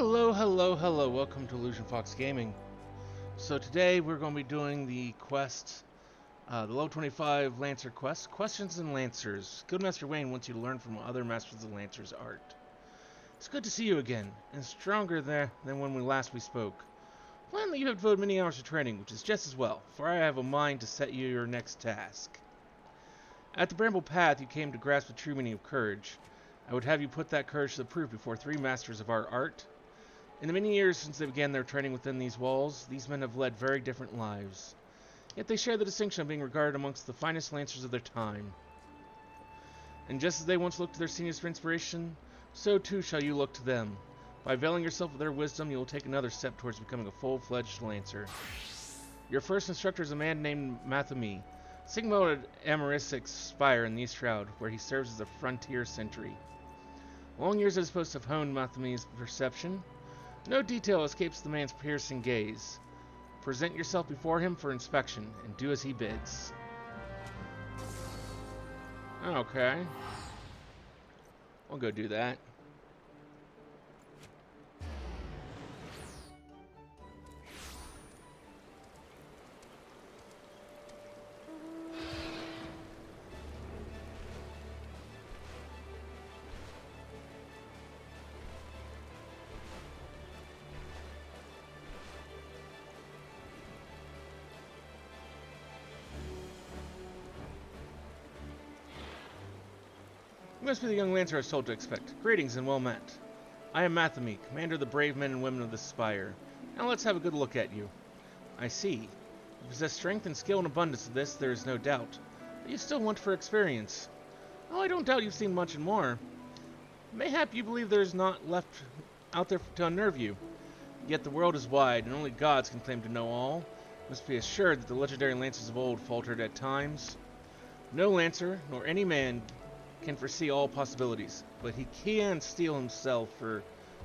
Hello, hello, hello. Welcome to Illusion Fox Gaming. So today we're going to be doing the quest, the level 25 Lancer quest, Questions and Lancers. Guildmaster Wayne wants you to learn from other masters of Lancer's art. It's good to see you again, and stronger there than when we spoke. Finally, you have devoted many hours to training, which is just as well, for I have a mind to set you your next task. At the Bramble Path, you came to grasp the true meaning of courage. I would have you put that courage to the proof before three masters of our art. In the many years since they began their training within these walls, these men have led very different lives. Yet they share the distinction of being regarded amongst the finest lancers of their time. And just as they once looked to their seniors for inspiration, so too shall you look to them. By availing yourself of their wisdom, you will take another step towards becoming a full-fledged lancer. Your first instructor is a man named Mathami, Sigma at Amarisic's Spire in the East Shroud, where he serves as a frontier sentry. Long years at his post have honed Mathami's perception. No detail escapes the man's piercing gaze. Present yourself before him for inspection, and do as he bids. Okay. We'll go do that. You must be the young lancer I was told to expect. Greetings and well met. I am Mathami, commander of the brave men and women of the Spire. Now let's have a good look at you. I see. You possess strength and skill in abundance of this, there is no doubt. But you still want for experience. Oh, I don't doubt you've seen much and more. Mayhap you believe there is not left out there to unnerve you. Yet the world is wide, and only gods can claim to know all. You must be assured that the legendary lancers of old faltered at times. No lancer, nor any man, can foresee all possibilities, but he can steel himself for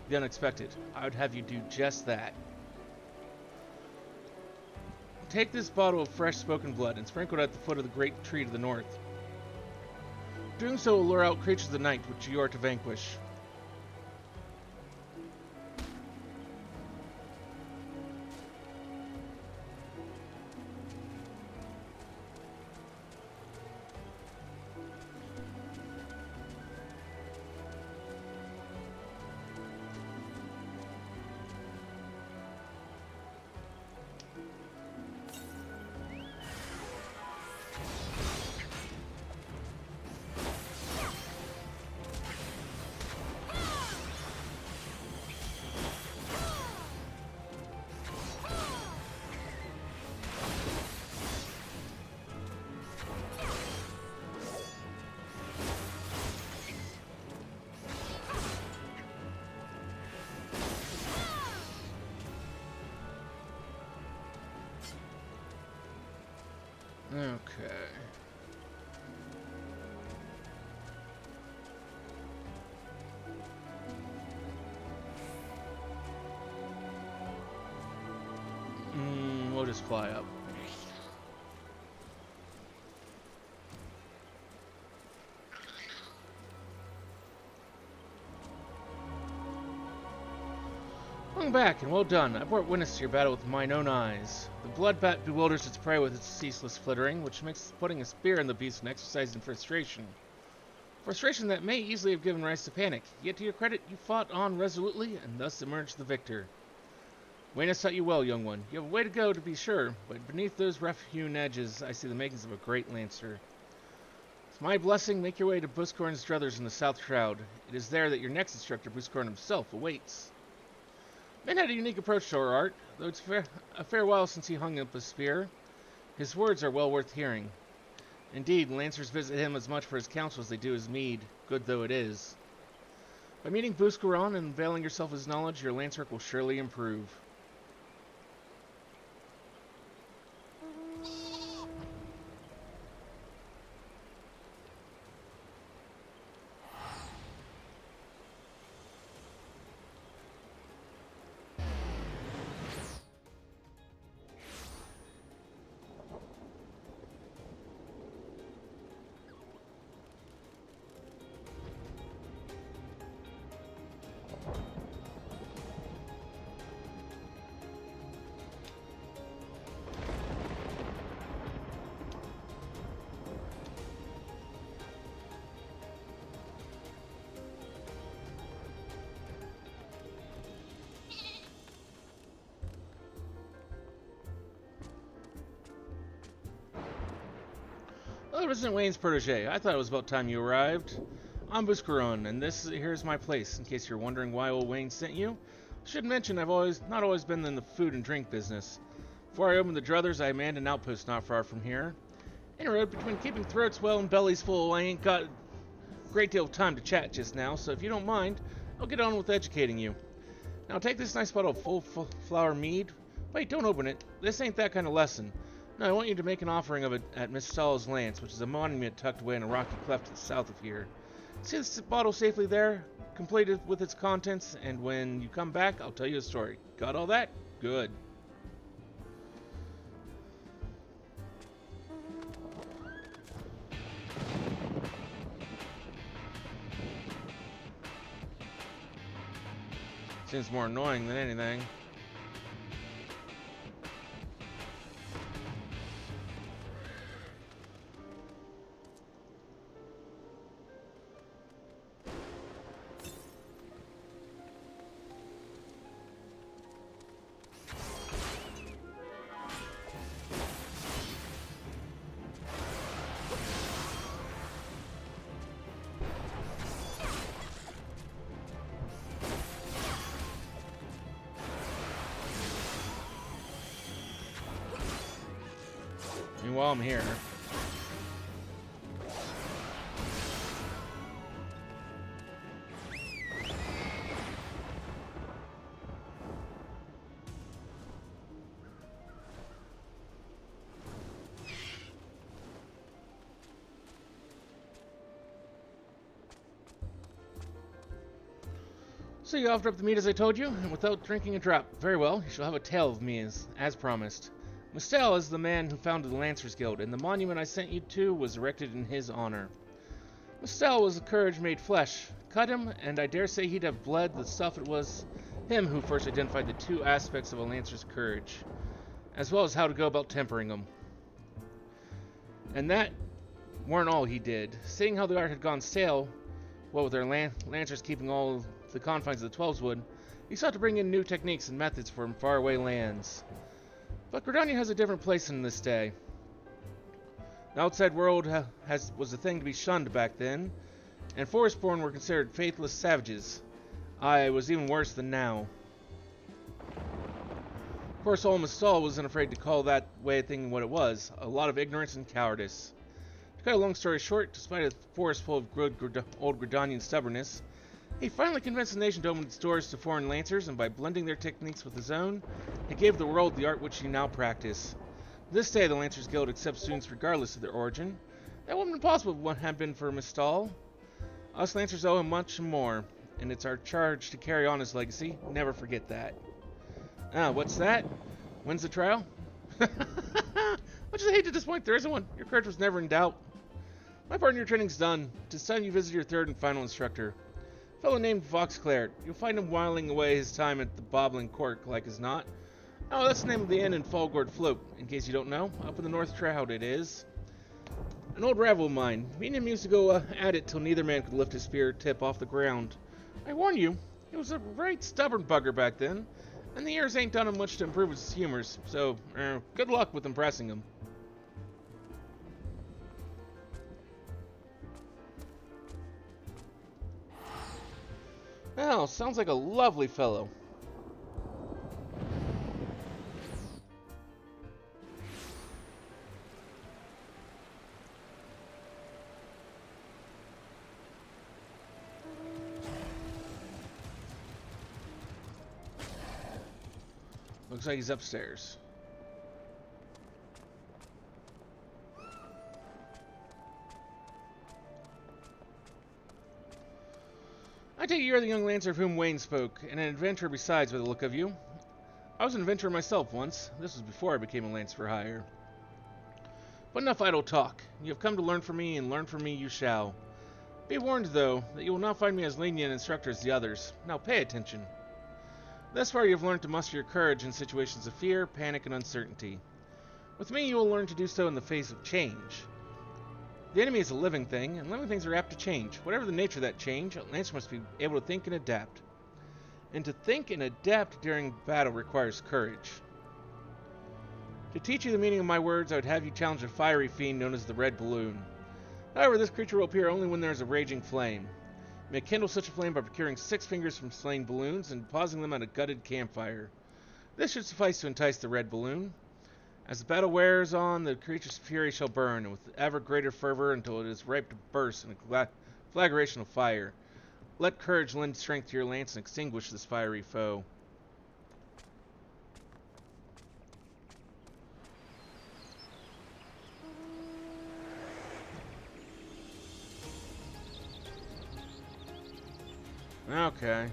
the unexpected. I would have you do just that. Take this bottle of fresh spoken blood and sprinkle it at the foot of the great tree to the north. Doing so will lure out creatures of the night which you are to vanquish. Okay. We'll just fly up. Welcome back, and well done. I bore witness to your battle with mine own eyes. The blood bat bewilders its prey with its ceaseless flittering, which makes putting a spear in the beast an exercise in frustration. Frustration that may easily have given rise to panic, yet to your credit, you fought on resolutely, and thus emerged the victor. Wayne has taught you well, young one. You have a way to go, to be sure, but beneath those rough-hewn edges, I see the makings of a great lancer. With my blessing, make your way to Buscorn's druthers in the South Shroud. It is there that your next instructor, Buscorn himself, awaits. Man had a unique approach to our art, though it's a fair while since he hung up a spear. His words are well worth hearing. Indeed, lancers visit him as much for his counsel as they do his mead, good though it is. By meeting Buscoron and availing yourself of his knowledge, your lance work will surely improve. Resident Wayne's protege. I thought it was about time you arrived. I'm Buscaron, and here's my place, in case you're wondering why old Wayne sent you. I should mention I've not always been in the food and drink business. Before I opened the Druthers, I manned an outpost not far from here. Anyway, between keeping throats well and bellies full, I ain't got a great deal of time to chat just now, so if you don't mind, I'll get on with educating you. Now take this nice bottle of full flower mead. Wait, don't open it. This ain't that kind of lesson. No, I want you to make an offering of it at Miss Stall's Lance, which is a monument tucked away in a rocky cleft to the south of here. See this bottle safely there, completed with its contents, and when you come back, I'll tell you a story. Got all that? Good. Seems more annoying than anything. While I'm here. So you offered up the meat as I told you, and without drinking a drop. Very well, you shall have a tale of me as promised. Mustel is the man who founded the Lancers Guild, and the monument I sent you to was erected in his honor. Mustel was a courage made flesh. Cut him, and I dare say he'd have bled the stuff. It was him who first identified the two aspects of a Lancer's courage, as well as how to go about tempering them. And that weren't all he did. Seeing how the art had gone stale, what with their Lancers keeping all the confines of the Twelves would, he sought to bring in new techniques and methods from faraway lands. But Gridania has a different place in this day. The outside world was a thing to be shunned back then, and Forestborn were considered faithless savages. It was even worse than now. Of course, old Mustal wasn't afraid to call that way of thinking what it was, a lot of ignorance and cowardice. To cut a long story short, despite a forest full of old Gridanian stubbornness, he finally convinced the nation to open its doors to foreign lancers, and by blending their techniques with his own, he gave the world the art which he now practices. This day, the Lancers Guild accepts students regardless of their origin. That wouldn't have been possible if it hadn't been for Mustal. Us Lancers owe him much more, and it's our charge to carry on his legacy. Never forget that. What's that? When's the trial? I just hate to disappoint. There isn't one. Your courage was never in doubt. My part in your training's done. It's time you visit your third and final instructor. A fellow named Voxclair. You'll find him whiling away his time at the Bobbling Cork, like as not. Oh, that's the name of the inn in Fallgourd Float, in case you don't know. Up in the North Trout it is. An old rival of mine. Me and him used to go at it till neither man could lift his spear tip off the ground. I warn you, he was a right stubborn bugger back then, and the years ain't done him much to improve his humors, so good luck with impressing him. Well, sounds like a lovely fellow. Looks like he's upstairs. I take it you're the young Lancer of whom Wayne spoke, and an adventurer besides by the look of you. I was an adventurer myself once. This was before I became a Lance for hire. But enough idle talk. You have come to learn from me, and learn from me you shall. Be warned, though, that you will not find me as lenient an instructor as the others. Now pay attention. Thus far you have learned to muster your courage in situations of fear, panic, and uncertainty. With me you will learn to do so in the face of change. The enemy is a living thing, and living things are apt to change. Whatever the nature of that change, a Lancer must be able to think and adapt. And to think and adapt during battle requires courage. To teach you the meaning of my words, I would have you challenge a fiery fiend known as the Red Balloon. However, this creature will appear only when there is a raging flame. You may kindle such a flame by procuring 6 fingers from slain balloons and depositing them at a gutted campfire. This should suffice to entice the red balloon. As the battle wears on, the creature's fury shall burn, and with ever greater fervor until it is ripe to burst in a flagration of fire. Let courage lend strength to your lance and extinguish this fiery foe. Okay.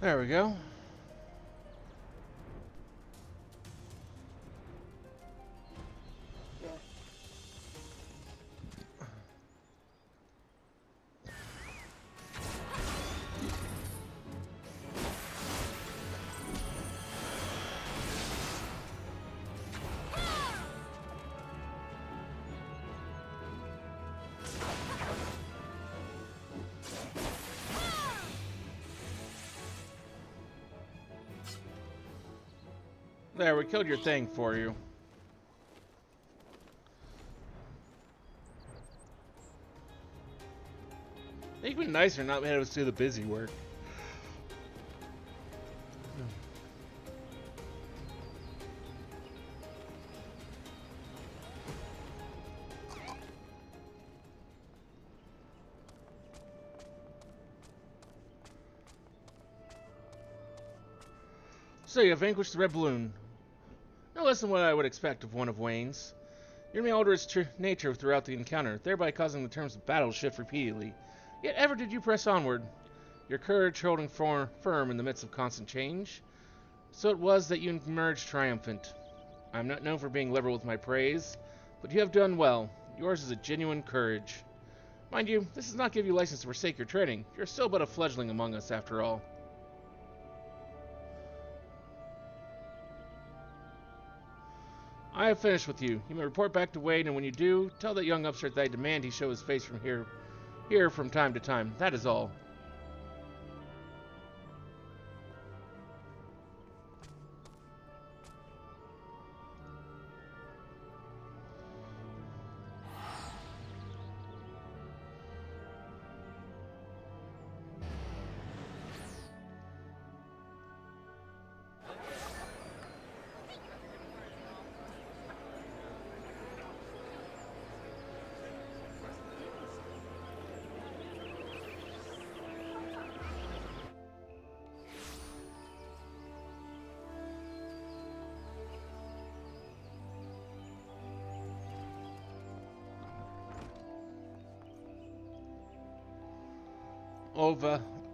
There we go. There, we killed your thing for you. It'd be nicer not having us do the busy work. So you have vanquished the red balloon. No less than what I would expect of one of Wayne's. You may alter its nature throughout the encounter, thereby causing the terms of battle to shift repeatedly. Yet ever did you press onward, your courage holding firm in the midst of constant change. So it was that you emerged triumphant. I am not known for being liberal with my praise, but you have done well. Yours is a genuine courage. Mind you, this does not give you license to forsake your training. You're still but a fledgling among us, after all. I have finished with you. You may report back to Wade, and when you do, tell that young upstart that I demand he show his face from here from time to time. That is all.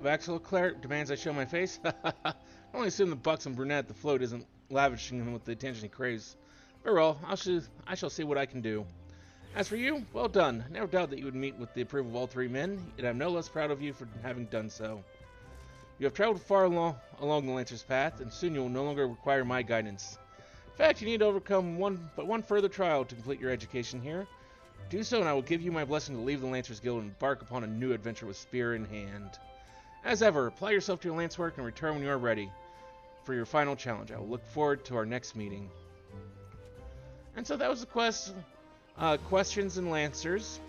Vaxiloclair demands I show my face. I only assume the buxom brunette at the float isn't lavishing him with the attention he craves. Very well, I shall see what I can do. As for you, well done. I never doubted that you would meet with the approval of all 3 men, yet I'm no less proud of you for having done so. You have traveled far along the Lancer's path, and soon you will no longer require my guidance. In fact, you need to overcome one further trial to complete your education here. Do so, and I will give you my blessing to leave the Lancers Guild and embark upon a new adventure with spear in hand. As ever, apply yourself to your lance work and return when you are ready for your final challenge. I will look forward to our next meeting. And so that was the questions and Lancers.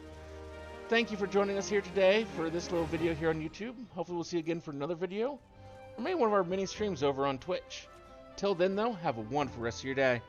Thank you for joining us here today for this little video here on YouTube. Hopefully we'll see you again for another video, or maybe one of our mini streams over on Twitch. Till then, though, have a wonderful rest of your day.